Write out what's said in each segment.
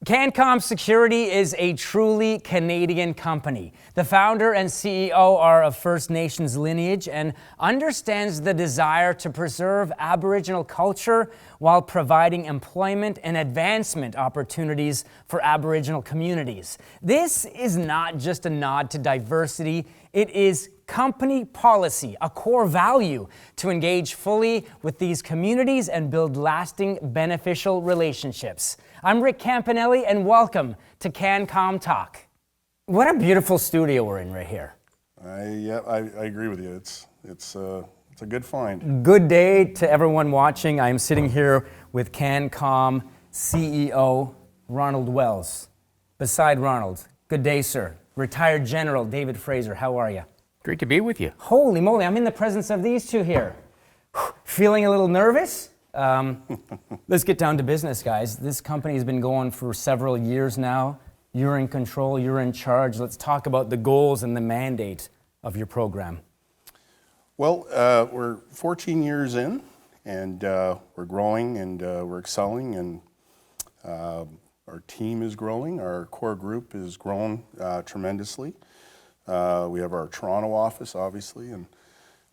Cancom Security is a truly Canadian company. The founder and CEO are of First Nations lineage and understands the desire to preserve Aboriginal culture while providing employment and advancement opportunities for Aboriginal communities. This is not just a nod to diversity, it is company policy, a core value to engage fully with these communities and build lasting beneficial relationships. I'm Rick Campanelli and welcome to Cancom TOC. What a beautiful studio we're in right here. I agree with you. It's a good find. Good day to everyone watching. I'm sitting here with Cancom CEO Ronald Wells. Beside Ronald, good day, sir. Retired General David Fraser, how are you? Great to be with you. Holy moly, I'm in the presence of these two here. Feeling a little nervous? Let's get down to business, guys. This company has been going for several years now. You're in control, you're in charge. Let's talk about the goals and the mandate of your program. Well, we're 14 years in, and we're growing, and we're excelling, and our team is growing. Our core group is grown tremendously. We have our Toronto office, obviously, and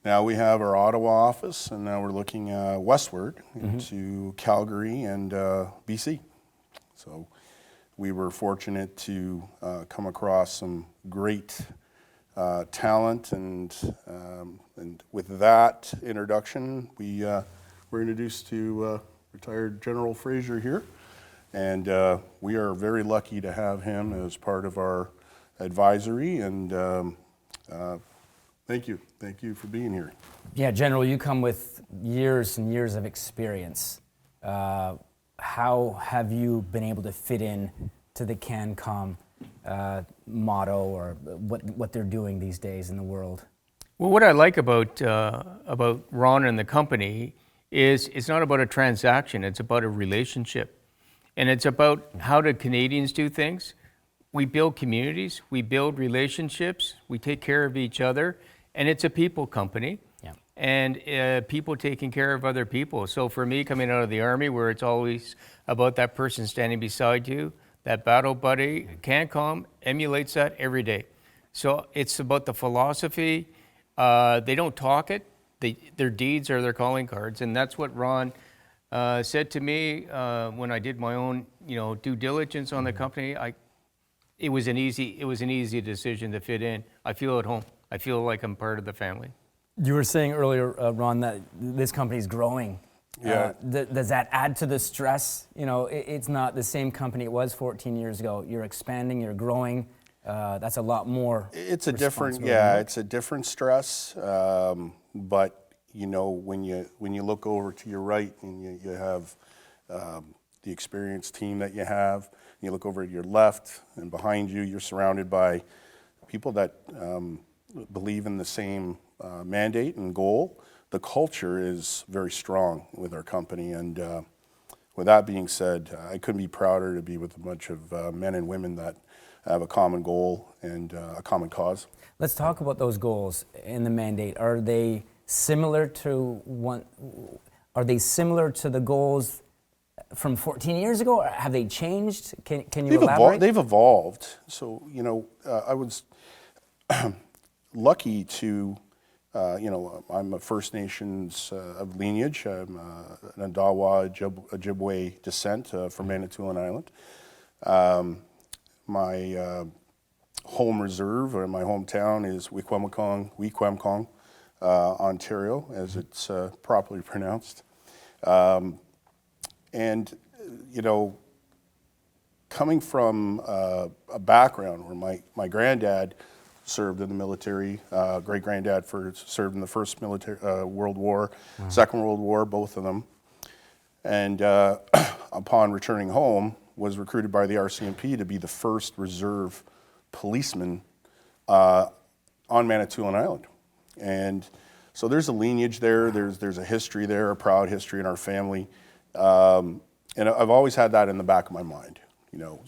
now we have our Ottawa office, and now we're looking westward into Calgary and BC. So we were fortunate to come across some great talent, and with that introduction, we were introduced to retired General Fraser here, and we are very lucky to have him as part of our advisory, and thank you for being here. Yeah, General, you come with years and years of experience. How have you been able to fit in to the Cancom motto, or what they're doing these days in the world? Well, what I like about Ron and the company is it's not about a transaction, it's about a relationship. And it's about how do Canadians do things. We build communities, we build relationships, we take care of each other, and it's a people company. Yeah. And people taking care of other people. So for me, coming out of the Army, where it's always about that person standing beside you, that battle buddy, Cancom emulates that every day. So it's about the philosophy. They don't talk it. Their deeds are their calling cards, and that's what Ron said to me when I did my own, due diligence on the company. It was an easy decision to fit in. I feel at home. I feel like I'm part of the family. You were saying earlier, Ron, that this company is growing. Yeah. Does that add to the stress? It's not the same company it was 14 years ago. You're expanding, you're growing. That's a lot more. It's a different stress. But when you look over to your right and you have the experienced team that you have, you look over to your left and behind you, you're surrounded by people that believe in the same mandate and goal. The culture is very strong with our company, and with that being said, I couldn't be prouder to be with a bunch of men and women that have a common goal and a common cause. Let's talk about those goals and the mandate. Are they similar to the goals from 14 years ago, or have they changed? Can you elaborate? They've evolved. So, I was lucky to, I'm a First Nations of lineage. I'm an Odawa, Ojibwe descent from Manitoulin Island. My home reserve, or my hometown, is Wequemcong, Ontario, as it's properly pronounced. And, coming from a background where my granddad served in the military, great-granddad served in the First World War, Second World War, both of them. And upon returning home, was recruited by the RCMP to be the first reserve policeman on Manitoulin Island. And so there's a lineage there, there's a history there, a proud history in our family. And I've always had that in the back of my mind,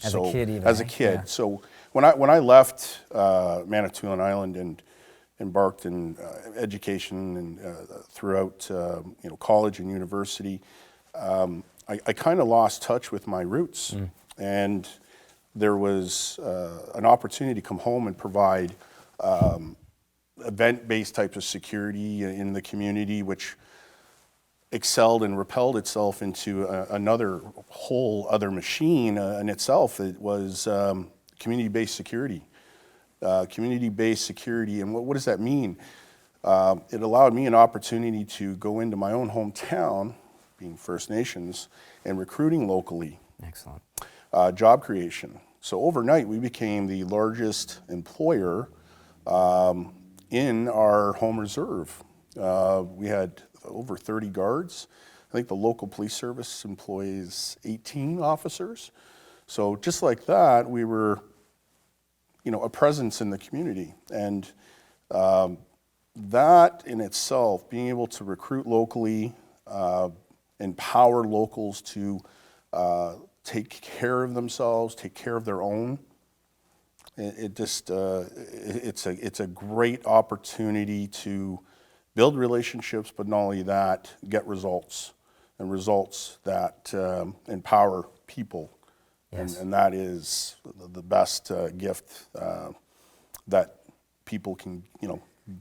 As a kid even, As a kid. Yeah. So when I left Manitoulin Island and embarked in education and throughout college and university, I kind of lost touch with my roots. And there was an opportunity to come home and provide event-based types of security in the community, which excelled and repelled itself into another whole other machine in itself. It was community-based security. Community-based security, and what does that mean? It allowed me an opportunity to go into my own hometown, being First Nations, and recruiting locally. Excellent. Job creation. So overnight, we became the largest employer in our home reserve. We had over 30 guards. I think the local police service employs 18 officers. So just like that, we were, a presence in the community. And that in itself, being able to recruit locally, empower locals to take care of themselves, take care of their own, it's a great opportunity to build relationships, but not only that, get results, and results that empower people. Yes. And that is the best gift that people can,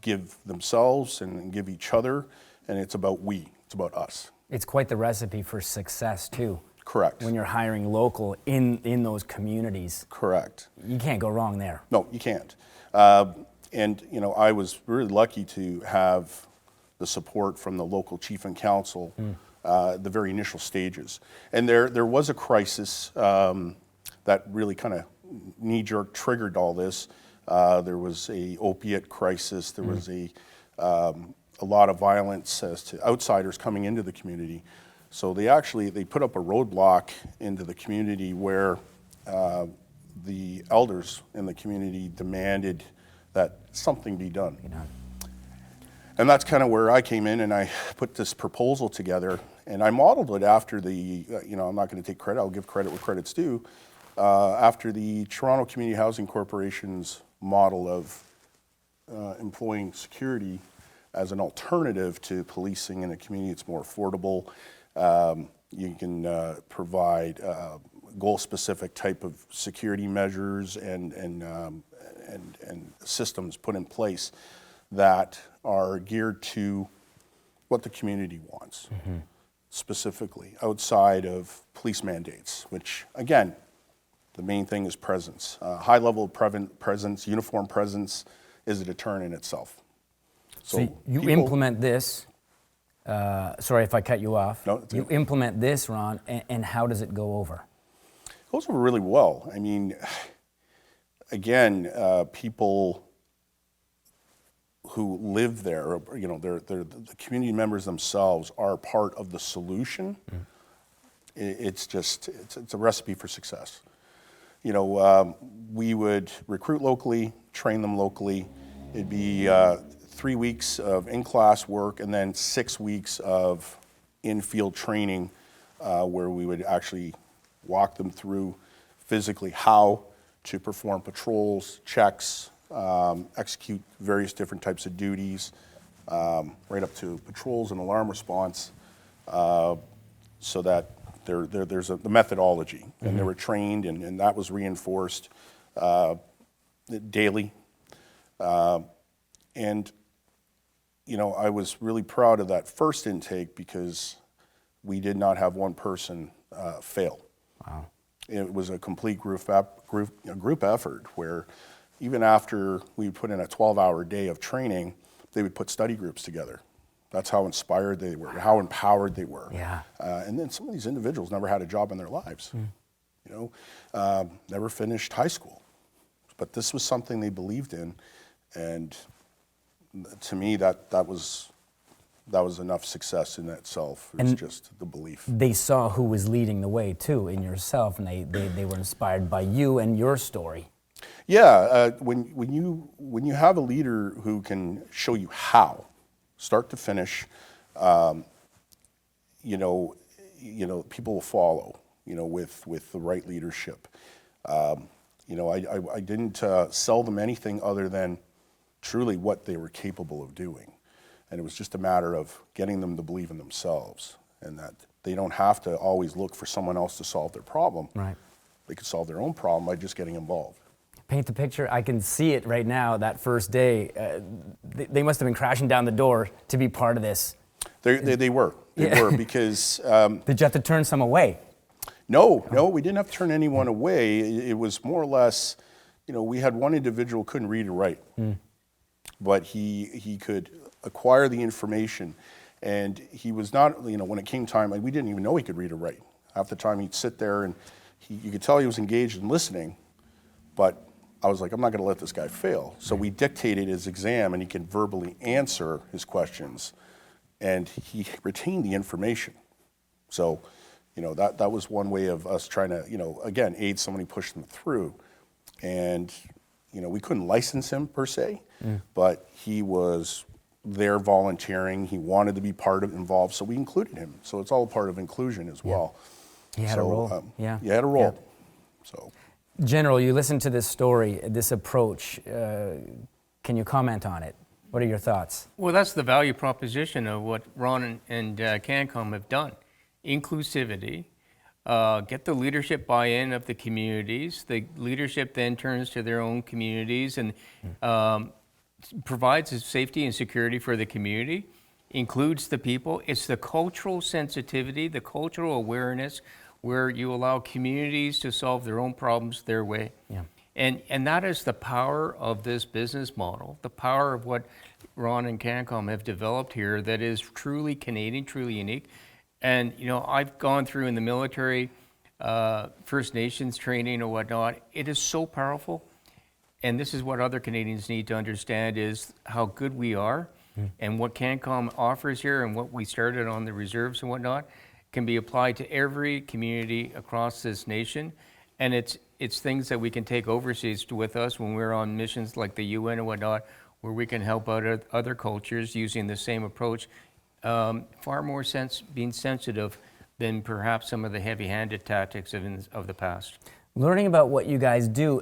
give themselves and give each other. And it's about it's about us. It's quite the recipe for success too. Correct. When you're hiring local in those communities. Correct. You can't go wrong there. No, you can't. And I was really lucky to have the support from the local chief and council at the very initial stages. And there was a crisis that really kind of knee-jerk triggered all this. There was a opiate crisis. There was a lot of violence as to outsiders coming into the community. So they put up a roadblock into the community where the elders in the community demanded that something be done. And that's kind of where I came in, and I put this proposal together, and I modeled it after I'm not going to take credit, I'll give credit where credit's due, after the Toronto Community Housing Corporation's model of employing security as an alternative to policing in a community. It's more affordable. You can provide goal-specific type of security measures and systems put in place that are geared to what the community wants, specifically outside of police mandates, which, again, the main thing is presence. High level of presence, uniform presence is a deterrent in itself. So you implement this, sorry if I cut you off. No, it's you okay. implement this, Ron, and how does it go over? It goes over really well. I mean, again, people who live there, they're the community members themselves are part of the solution. It's a recipe for success. We would recruit locally, train them locally. It'd be 3 weeks of in-class work and then 6 weeks of in-field training where we would actually walk them through physically how to perform patrols, checks, execute various different types of duties, right up to patrols and alarm response, so that there's the methodology, and they were trained, and that was reinforced daily. And I was really proud of that first intake because we did not have one person fail. Wow. It was a complete group effort where even after we put in a 12-hour day of training, they would put study groups together. That's how inspired they were, how empowered they were. Yeah. And then some of these individuals never had a job in their lives, never finished high school. But this was something they believed in, and to me, that was enough success in itself. It was just the belief. They saw who was leading the way too in yourself, and they were inspired by you and your story. Yeah, when you have a leader who can show you how, start to finish, people will follow. With the right leadership. I didn't sell them anything other than truly what they were capable of doing. And it was just a matter of getting them to believe in themselves and that they don't have to always look for someone else to solve their problem. Right. they could solve their own problem by just getting involved. Paint the picture. I can see it right now. That first day, they must have been crashing down the door to be part of this. They were because. Did you have to turn some away? No, we didn't have to turn anyone away. It was more or less, we had one individual who couldn't read or write, but he could acquire the information, and he was not, when it came time, we didn't even know he could read or write. Half the time he'd sit there and you could tell he was engaged in listening, but I was like, I'm not going to let this guy fail. So we dictated his exam, and he can verbally answer his questions, and he retained the information. So, that was one way of us trying to, again, aid somebody, push them through. And, we couldn't license him per se, but he was there volunteering. He wanted to be involved, so we included him. So it's all a part of inclusion as well. He had a role. He had a role. Yeah. So. General, you listen to this story, this approach. Can you comment on it? What are your thoughts? Well, that's the value proposition of what Ron and Cancom have done. Inclusivity, get the leadership buy-in of the communities. The leadership then turns to their own communities and provides safety and security for the community, includes the people. It's the cultural sensitivity, the cultural awareness, where you allow communities to solve their own problems their way. Yeah. And that is the power of this business model, the power of what Ron and Cancom have developed here that is truly Canadian, truly unique. And, I've gone through in the military, First Nations training or whatnot. It is so powerful. And this is what other Canadians need to understand is how good we are and what Cancom offers here and what we started on the reserves and whatnot can be applied to every community across this nation. And it's things that we can take overseas with us when we're on missions like the UN and whatnot, where we can help out other cultures using the same approach. Far more being sensitive than perhaps some of the heavy-handed tactics of the past. Learning about what you guys do,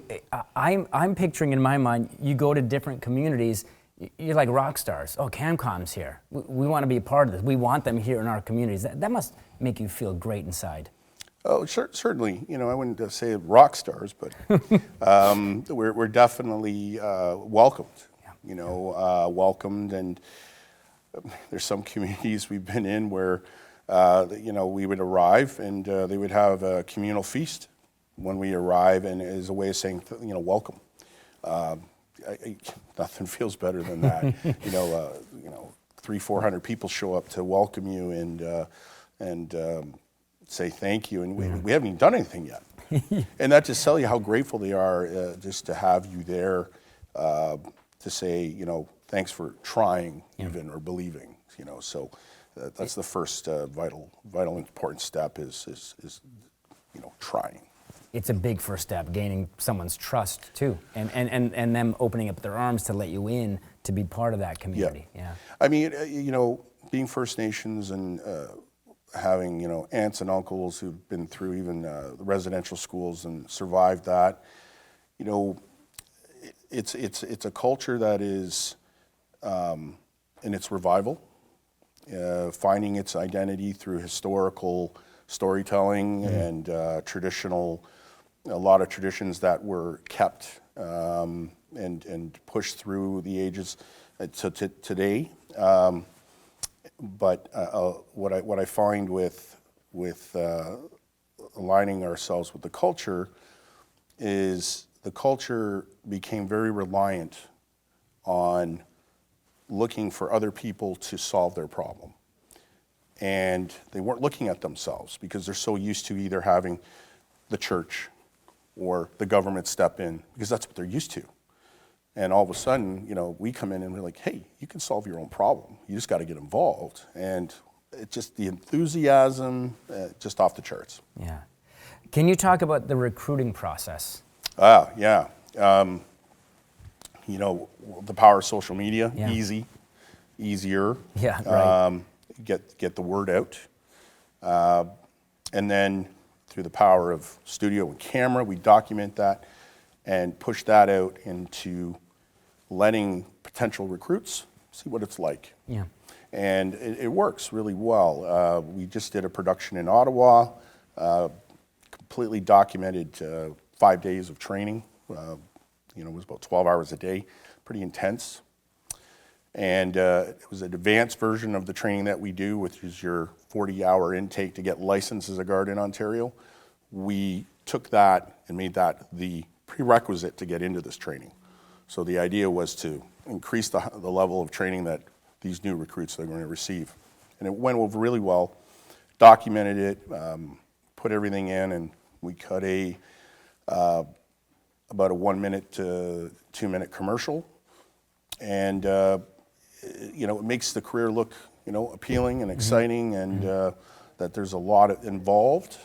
I'm picturing in my mind, you go to different communities, you're like rock stars. Oh, Cancom's here. We want to be a part of this. We want them here in our communities. That must make you feel great inside. Oh, certainly. I wouldn't say rock stars, but we're definitely welcomed. Yeah. Welcomed, and there's some communities we've been in where we would arrive and they would have a communal feast when we arrive, and as a way of saying welcome. Nothing feels better than that. 300-400 people show up to welcome you and say thank you, and we haven't even done anything yet. And that just tells you how grateful they are just to have you there, to say thanks for trying even or believing. So that's the first vital important step is trying. It's a big first step, gaining someone's trust too, and them opening up their arms to let you in to be part of that community. Yeah. I mean, being First Nations and having aunts and uncles who've been through even the residential schools and survived that, it's a culture that is in its revival, finding its identity through historical storytelling and a lot of traditions that were kept and pushed through the ages to today. But what I find with aligning ourselves with the culture is the culture became very reliant on looking for other people to solve their problem. And they weren't looking at themselves because they're so used to either having the church or the government step in, because that's what they're used to. And all of a sudden, we come in and we're like, hey, you can solve your own problem. You just got to get involved. And it's just the enthusiasm, just off the charts. Yeah. Can you talk about the recruiting process? Yeah. The power of social media, easier. Yeah, right. Get the word out. And then through the power of studio and camera, we document that and push that out into letting potential recruits see what it's like. Yeah. And it works really well. We just did a production in Ottawa, completely documented 5 days of training. It was about 12 hours a day, pretty intense. And it was an advanced version of the training that we do, which is your 40-hour intake to get licensed as a guard in Ontario. We took that and made that the prerequisite to get into this training. So the idea was to increase the level of training that these new recruits are going to receive. And it went over really well, documented it, put everything in, and we cut about a 1 minute to 2 minute commercial. And it makes the career look, appealing and exciting, and that there's a lot involved.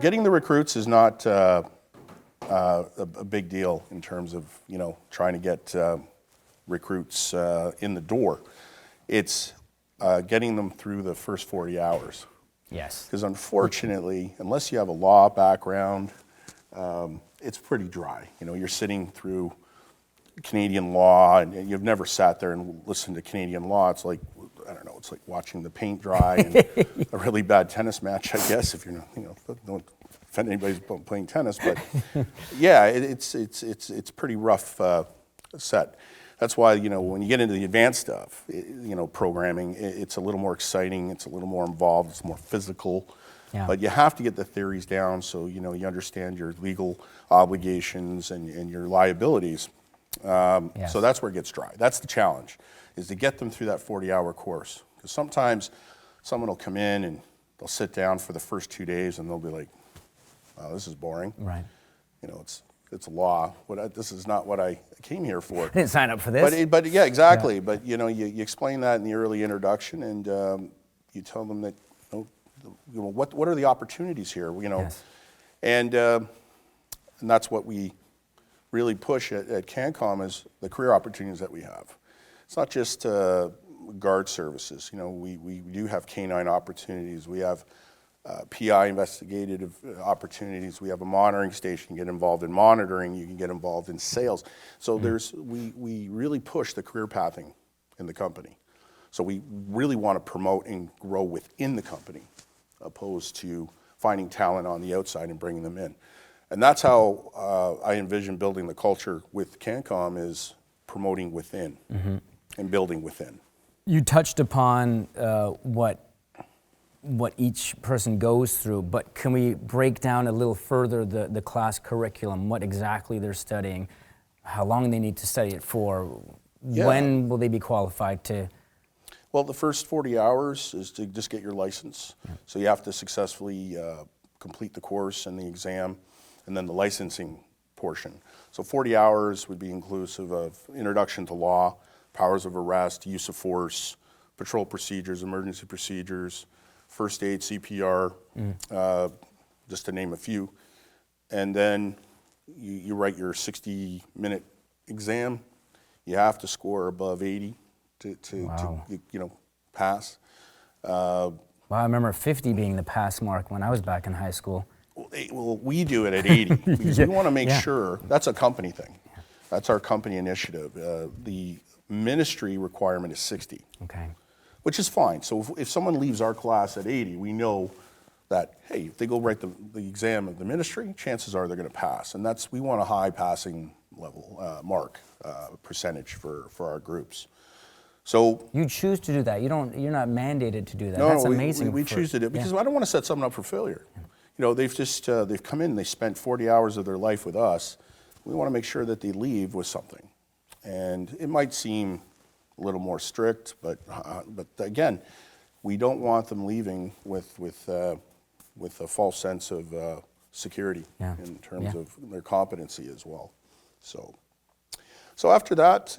Getting the recruits is not a big deal in terms of, trying to get recruits in the door. It's getting them through the first 40 hours. Yes. Because unfortunately, unless you have a law background, it's pretty dry. You're sitting through Canadian law, and you've never sat there and listened to Canadian law. It's like, I don't know, it's like watching the paint dry and a really bad tennis match, I guess, if you're not, don't offend anybody who's playing tennis, but yeah, it's pretty rough set. That's why, when you get into the advanced stuff, programming, it's a little more exciting, it's a little more involved, it's more physical. Yeah. But you have to get the theories down so, you understand your legal obligations and your liabilities. Yes. So that's where it gets dry. That's the challenge, is to get them through that 40-hour course. Because sometimes someone will come in and they'll sit down for the first 2 days and they'll be like, "Wow, this is boring." Right. It's a law. This is not what I came here for. I didn't sign up for this. But yeah, exactly. Yeah. But you explain that in the early introduction, and you tell them that what are the opportunities here? Yes. And that's what we really push at Cancom, is the career opportunities that we have. It's not just guard services. We do have canine opportunities. We have PI investigative opportunities. We have a monitoring station. You can get involved in monitoring. You can get involved in sales. So we really push the career pathing in the company. So we really want to promote and grow within the company, opposed to finding talent on the outside and bringing them in. And that's how I envision building the culture with Cancom, is promoting within and building within. You touched upon what each person goes through, but can we break down a little further the class curriculum, what exactly they're studying, how long they need to study it for, when will they be qualified to? Well, the first 40 hours is to just get your license. Yeah. So you have to successfully complete the course and the exam, and then the licensing portion. So 40 hours would be inclusive of introduction to law, powers of arrest, use of force, patrol procedures, emergency procedures, first aid, CPR, just to name a few. And then you write your 60-minute exam. You have to score above 80 to pass. Wow, I remember 50 being the pass mark when I was back in high school. Well, we do it at 80 because we want to make sure. That's a company thing. That's our company initiative. The ministry requirement is 60. Okay. Which is fine. So if someone leaves our class at 80, we know that, hey, if they go write the exam of the ministry, chances are they're going to pass. And we want a high passing level mark percentage for our groups. So you choose to do that. You're not mandated to do that. No, that's amazing. We choose to do it because I don't want to set someone up for failure. They've come in, they spent 40 hours of their life with us. We want to make sure that they leave with something. And it might seem a little more strict, but again, we don't want them leaving with a false sense of security in terms of their competency as well. So after that,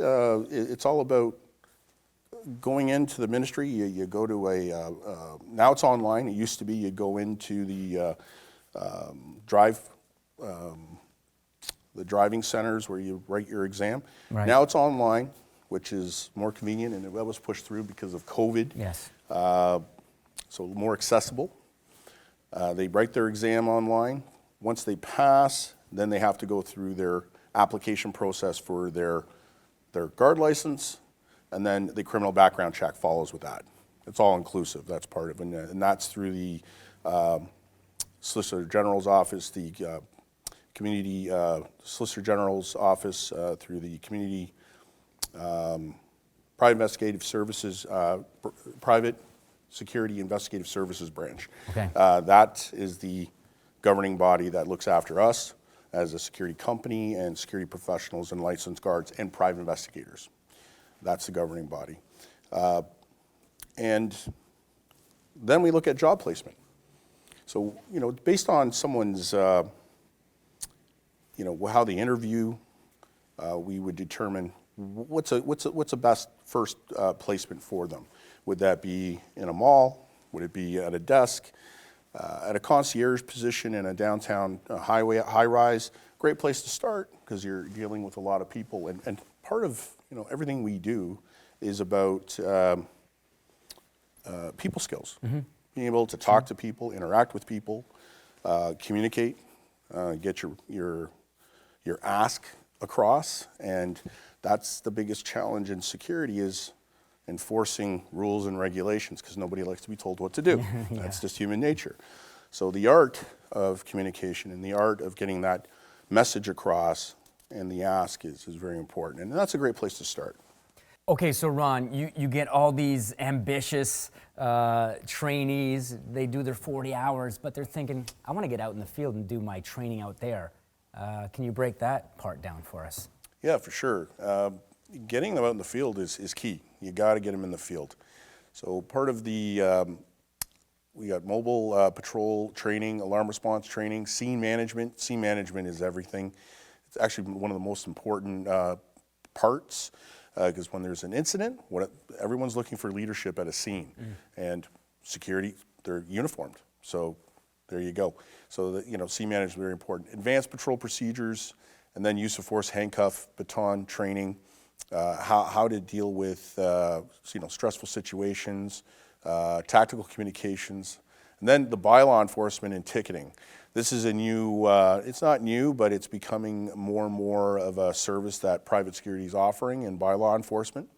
it's all about going into the ministry. You go to now it's online. It used to be you go into the driving centers where you write your exam. Right. Now it's online, which is more convenient, and that was pushed through because of COVID. Yes. So more accessible. They write their exam online. Once they pass, then they have to go through their application process for their guard license, and then the criminal background check follows with that. It's all inclusive. That's part of it, and that's through the Solicitor General's office, the community Solicitor General's office through the community private investigative services, private security investigative services branch. Okay. That is the governing body that looks after us as a security company and security professionals and licensed guards and private investigators. That's the governing body. And then we look at job placement. So, based on someone's, how they interview, we would determine what's a best first placement for them. Would that be in a mall? Would it be at a desk? At a concierge position in a downtown high-rise? Great place to start because you're dealing with a lot of people. And part of everything we do is about people skills. Mm-hmm. Being able to talk to people, interact with people, communicate, get your ask across, and that's the biggest challenge in security is enforcing rules and regulations because nobody likes to be told what to do. Yeah. That's just human nature. So the art of communication and the art of getting that message across and the ask is very important, and that's a great place to start. Okay, so Ron, you get all these ambitious trainees. They do their 40 hours, but they're thinking, I want to get out in the field and do my training out there. Can you break that part down for us? Yeah, for sure. Getting them out in the field is key. You got to get them in the field. So part of the, we got mobile patrol training, alarm response training, scene management. Scene management is everything. It's actually one of the most important parts. Because when there's an incident, everyone's looking for leadership at a scene, and security, they're uniformed. So there you go. So scene management is very important. Advanced patrol procedures, and then use of force, handcuff, baton training, how to deal with stressful situations, tactical communications, and then the bylaw enforcement and ticketing. This is a new, it's not new, but it's becoming more and more of a service that private security is offering in bylaw enforcement.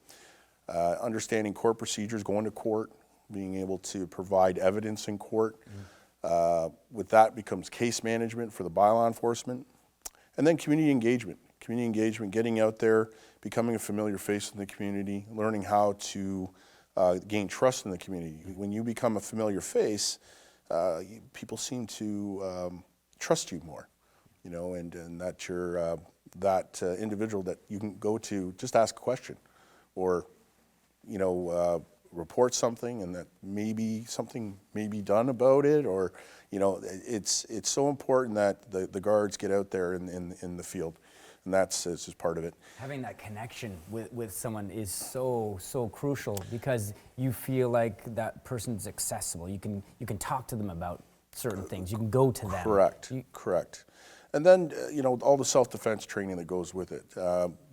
Understanding court procedures, going to court, being able to provide evidence in court. With that becomes case management for the bylaw enforcement. And then community engagement. Community engagement, getting out there, becoming a familiar face in the community, learning how to gain trust in the community. When you become a familiar face, people seem to trust you more, and that you're that individual that you can go to, just ask a question, or report something, and that maybe something may be done about it, or it's so important that the guards get out there in the field, and that's just part of it. Having that connection with someone is so crucial because you feel like that person's accessible. You can talk to them about certain things. You can go to them. Correct. And then all the self-defense training that goes with it.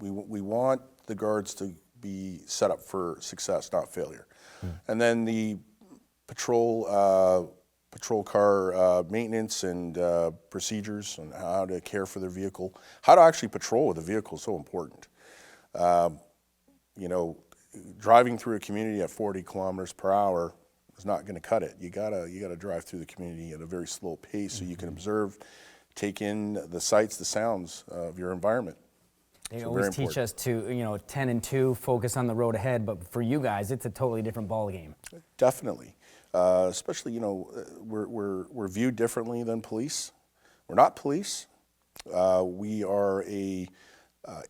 We want the guards to be set up for success, not failure. And then the patrol car maintenance and procedures on how to care for their vehicle, how to actually patrol with a vehicle is so important. Driving through a community at 40 kilometers per hour is not going to cut it. You gotta drive through the community at a very slow pace so you can observe, take in the sights, the sounds of your environment. They always teach us to 10 and 2, focus on the road ahead, but for you guys, it's a totally different ballgame. Definitely. Especially, we're viewed differently than police. We're not police. We are a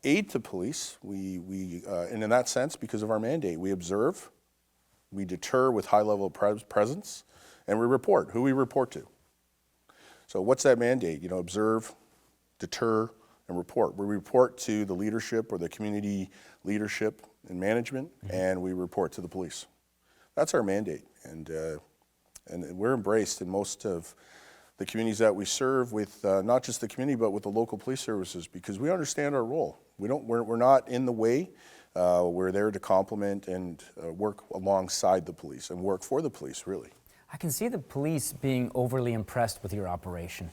aid to police. And in that sense, because of our mandate, we observe, we deter with high level presence, and we report. Who we report to. So what's that mandate? Observe, deter, and report. We report to the leadership or the community leadership and management, and we report to the police. That's our mandate, and we're embraced in most of the communities that we serve with not just the community, but with the local police services, because we understand our role. We're not in the way. We're there to complement and work alongside the police and work for the police, really. I can see the police being overly impressed with your operation.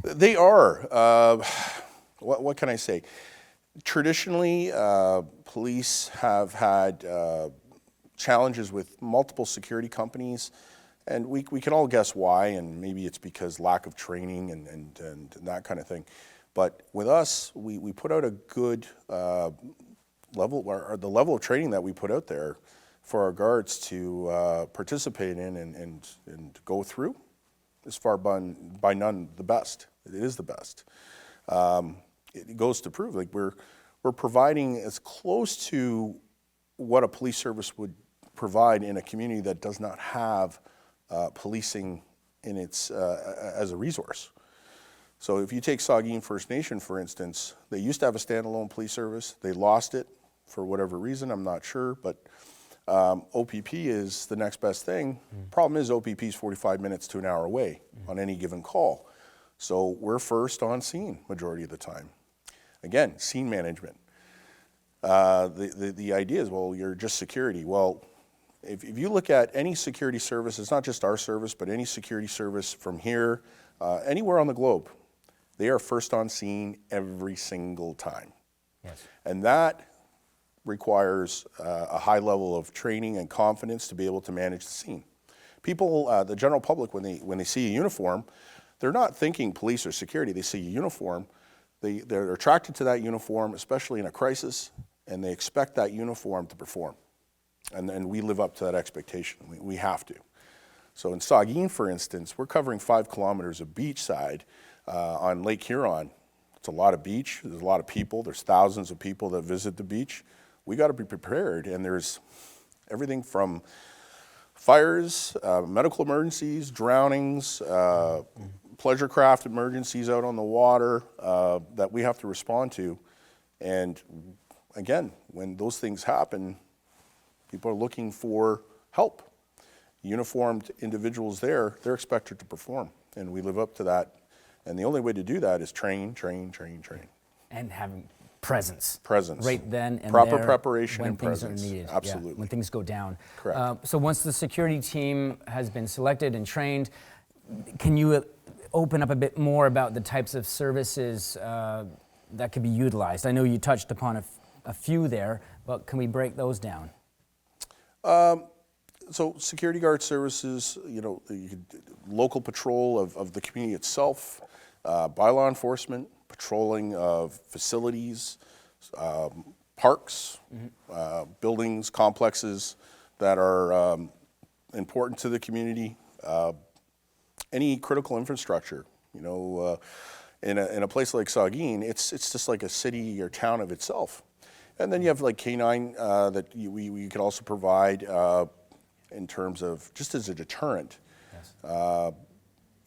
They are. What can I say? Traditionally, police have had challenges with multiple security companies And we can all guess why, and maybe it's because lack of training and that kind of thing. But with us, we put out a good level, or the level of training that we put out there for our guards to participate in and go through is far by none the best. It is the best. It goes to prove, like, we're providing as close to what a police service would provide in a community that does not have policing in its as a resource. So if you take Saugeen First Nation, for instance, they used to have a standalone police service. They lost it for whatever reason, I'm not sure, but OPP is the next best thing. Problem is OPP is 45 minutes to an hour away on any given call. So we're first on scene majority of the time. Again, scene management. The idea is, well, you're just security. Well, if you look at any security service, it's not just our service, but any security service from here, anywhere on the globe, they are first on scene every single time. Yes. And that requires a high level of training and confidence to be able to manage the scene. People, the general public, when they see a uniform, they're not thinking police or security. They see a uniform. They're attracted to that uniform, especially in a crisis, and they expect that uniform to perform. And we live up to that expectation. We have to. So in Saugeen, for instance, we're covering 5 kilometers of beachside on Lake Huron. It's a lot of beach. There's a lot of people. There's thousands of people that visit the beach. We got to be prepared, and there's everything from fires, medical emergencies, drownings, pleasure craft emergencies out on the water that we have to respond to. And again, when those things happen, people are looking for help. Uniformed individuals there, they're expected to perform, and we live up to that. And the only way to do that is train. And having presence. Presence. Right then and proper there preparation when and things presence. are needed. Absolutely. Yeah, when things go down. Correct. So once the security team has been selected and trained, can you open up a bit more about the types of services that could be utilized? I know you touched upon a few there, but can we break those down? So security guard services, local patrol of the community itself, by law enforcement, patrolling of facilities, parks, buildings, complexes that are important to the community, any critical infrastructure. In a place like Saugeen, it's just like a city or town of itself. And then you have like canine that we could also provide in terms of just as a deterrent. Yes.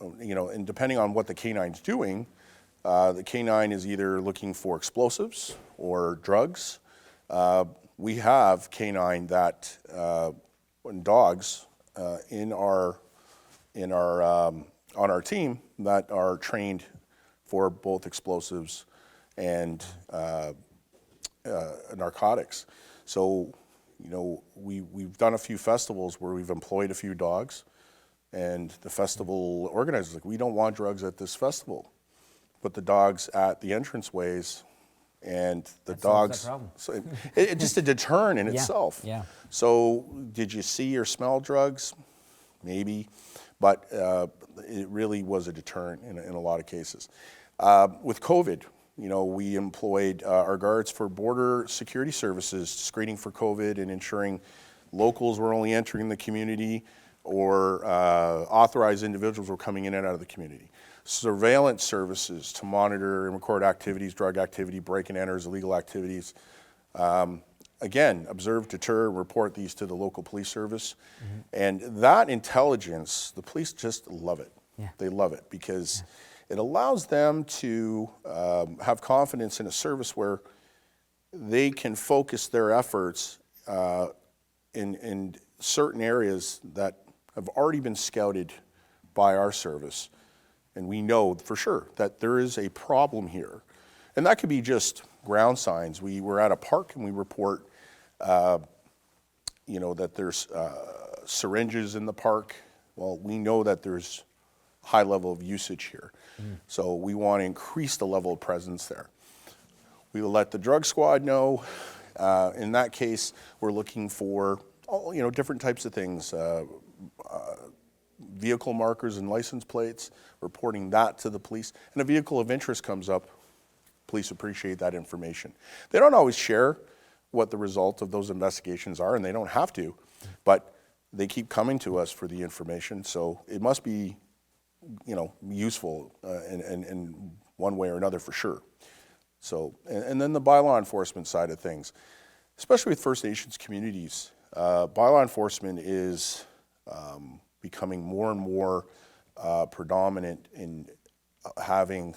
And depending on what the canine's doing, the canine is either looking for explosives or drugs. We have canine that and dogs on our team that are trained for both explosives and narcotics. So, we've done a few festivals where we've employed a few dogs, and the festival organizers like, we don't want drugs at this festival. Put the dogs at the entranceways, and the that dogs. Solves that problem. So it's just a deterrent in itself. Yeah. So, did you see or smell drugs? Maybe, but it really was a deterrent in a lot of cases. With COVID, we employed our guards for border security services, screening for COVID and ensuring locals were only entering the community or authorized individuals were coming in and out of the community. Surveillance services to monitor and record activities, drug activity, break and enters, illegal activities. Again, observe, deter, report these to the local police service. Mm-hmm. And that intelligence, the police just love it. Yeah. They love it because it allows them to have confidence in a service where they can focus their efforts in certain areas that have already been scouted by our service. And we know for sure that there is a problem here. And that could be just ground signs. We were at a park and we report, that there's syringes in the park. Well, we know that there's high level of usage here. So we want to increase the level of presence there. We will let the drug squad know. In that case, we're looking for, different types of things. vehicle markers and license plates, reporting that to the police, and a vehicle of interest comes up, police appreciate that information. They don't always share what the result of those investigations are, and they don't have to, but they keep coming to us for the information, so it must be, useful in one way or another for sure. So, and then the bylaw enforcement side of things, especially with First Nations communities, bylaw enforcement is becoming more and more predominant in having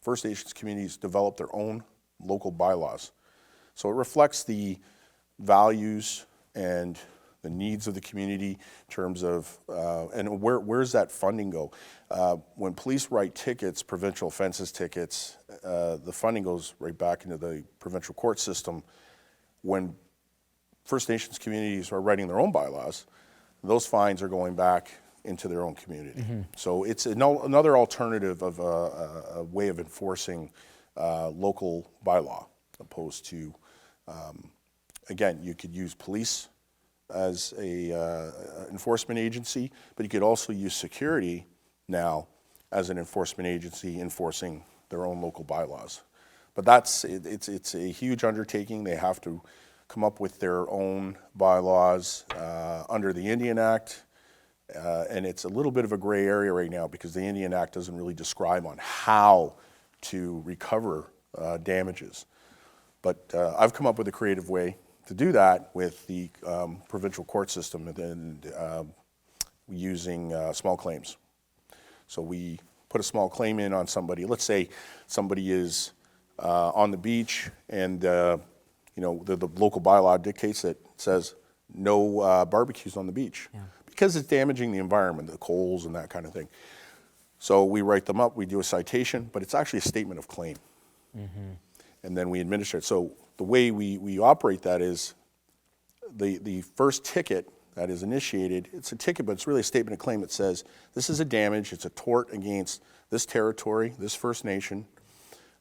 First Nations communities develop their own local bylaws. So it reflects the values and the needs of the community in terms of, and where's that funding go? When police write tickets, provincial offenses tickets, the funding goes right back into the provincial court system. When First Nations communities are writing their own bylaws, those fines are going back into their own community. So it's another alternative of a way of enforcing local bylaw, opposed to, again, you could use police as a enforcement agency, but you could also use security now as an enforcement agency enforcing their own local bylaws. But it's a huge undertaking. They have to come up with their own bylaws under the Indian Act, and it's a little bit of a gray area right now because the Indian Act doesn't really describe on how to recover damages. But I've come up with a creative way to do that with the provincial court system and using small claims. So we put a small claim in on somebody. Let's say somebody is on the beach and the local bylaw dictates it says no barbecues on the beach because it's damaging the environment, the coals and that kind of thing. So we write them up, we do a citation, but it's actually a statement of claim. And then we administer it. So the way we operate that is the first ticket that is initiated, it's a ticket, but it's really a statement of claim that says, this is a damage, it's a tort against this territory, this First Nation,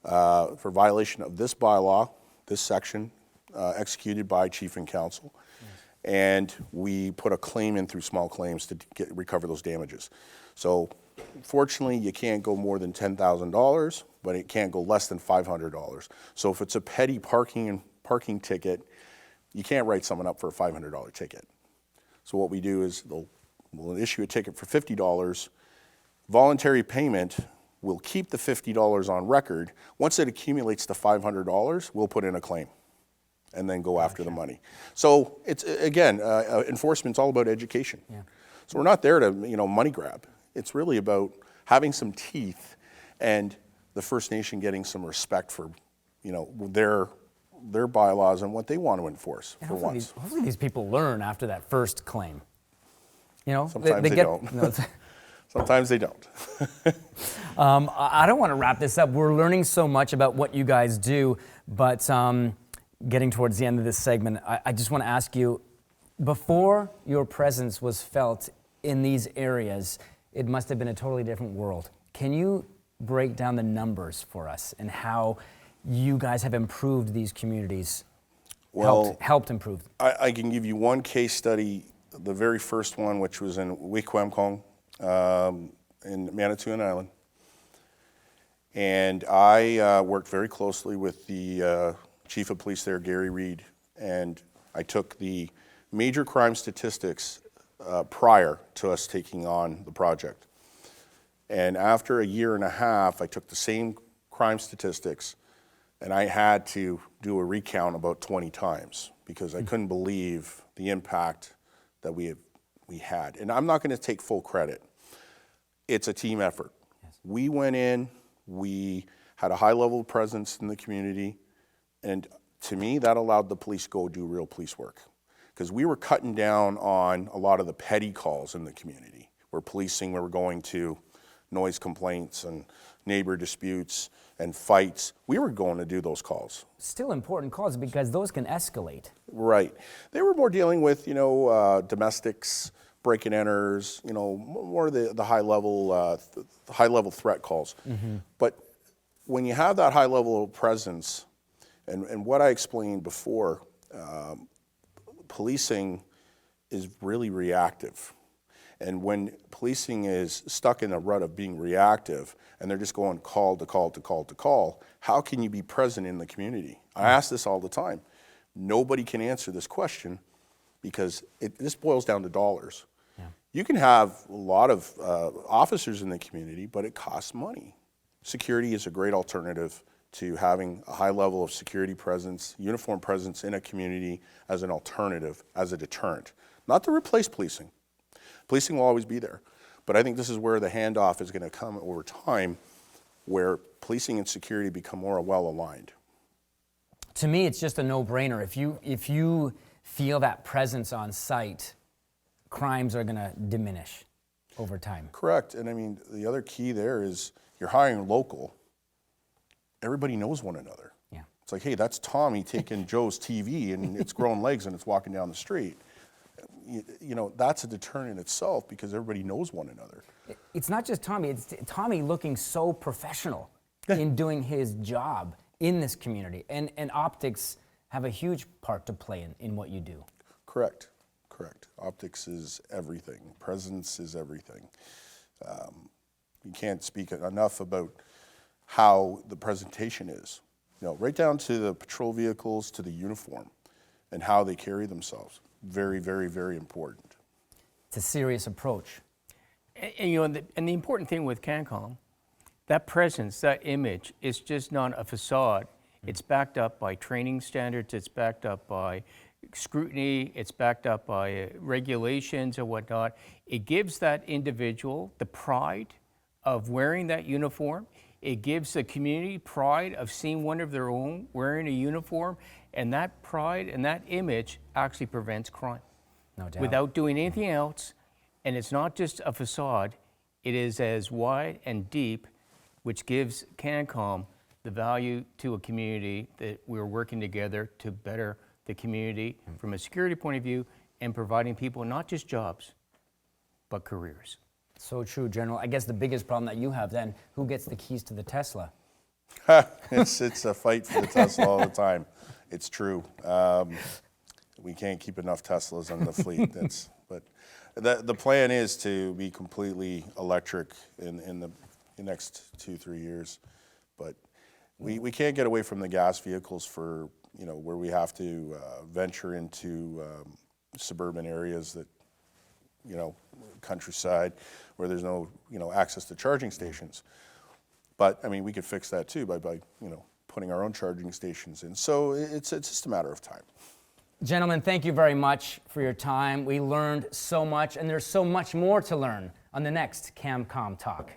for violation of this bylaw, this section, executed by Chief and Council. And we put a claim in through small claims to recover those damages. So fortunately, you can't go more than $10,000, but it can't go less than $500. So if it's a petty parking ticket, you can't write someone up for a $500 ticket. So what we do is we'll issue a ticket for $50. Voluntary payment, we'll keep the $50 on record. Once it accumulates to $500, we'll put in a claim and then go after the money. So it's, again, enforcement's all about education. So we're not there to, money grab. It's really about having some teeth and the First Nation getting some respect for, their bylaws and what they want to enforce for once. Hopefully these people learn after that first claim. Sometimes they don't. Sometimes they don't. I don't want to wrap this up. We're learning so much about what you guys do, but getting towards the end of this segment, I just want to ask you, before your presence was felt in these areas, it must have been a totally different world. Can you break down the numbers for us and how you guys have improved these communities, helped improve? I can give you one case study, the very first one, which was in Wikwemkong in Manitoulin Island. And I worked very closely with the Chief of Police there, Gary Reed, and I took the major crime statistics prior to us taking on the project. And after a year and a half, I took the same crime statistics and I had to do a recount about 20 times because I couldn't believe the impact that we had. And I'm not going to take full credit. It's a team effort. Yes. We went in, we had a high level of presence in the community, and to me, that allowed the police to go do real police work. Because we were cutting down on a lot of the petty calls in the community. We're policing, we were going to noise complaints and neighbor disputes and fights. We were going to do those calls. Still important calls because those can escalate. Right. They were more dealing with, domestics, break-and-enters, more the high level threat calls. But when you have that high level of presence, and what I explained before, policing is really reactive. And when policing is stuck in a rut of being reactive and they're just going call to call to call to call, how can you be present in the community? I ask this all the time. Nobody can answer this question because this boils down to dollars. Yeah. You can have a lot of officers in the community, but it costs money. Security is a great alternative to having a high level of security presence, uniform presence in a community as an alternative, as a deterrent. Not to replace policing. Policing will always be there. But I think this is where the handoff is going to come over time, where policing and security become more well aligned. To me, it's just a no-brainer. If you feel that presence on site, crimes are going to diminish over time. Correct. And I mean, the other key there is you're hiring local. Everybody knows one another. Yeah. It's like, hey, that's Tommy taking Joe's TV and it's growing legs and it's walking down the street. You know, that's a deterrent in itself because everybody knows one another. It's not just Tommy, it's Tommy looking so professional in doing his job in this community. And optics have a huge part to play in what you do. Correct. Optics is everything. Presence is everything. You can't speak enough about how the presentation is. You know, right down to the patrol vehicles, to the uniform, and how they carry themselves. Very, very, very important. It's a serious approach. And you know, the important thing with Cancom, that presence, that image, is just not a facade. It's backed up by training standards. It's backed up by scrutiny. It's backed up by regulations and whatnot. It gives that individual the pride of wearing that uniform. It gives the community pride of seeing one of their own wearing a uniform, and that pride and that image actually prevents crime. No doubt. Without doing anything else, and it's not just a facade, it is as wide and deep, which gives Cancom the value to a community that we're working together to better the community from a security point of view and providing people not just jobs, but careers. So true, General. I guess the biggest problem that you have then, who gets the keys to the Tesla? It's a fight for the Tesla all the time. It's true. We can't keep enough Teslas on the fleet. But the plan is to be completely electric in the next 2-3 years. But we can't get away from the gas vehicles for, you know, where we have to venture into suburban areas that, you know, countryside where there's no, you know, access to charging stations. But I mean, we could fix that too by you know, putting our own charging stations in. So it's just a matter of time. Gentlemen, thank you very much for your time. We learned so much, and there's so much more to learn on the next Cancom Talk.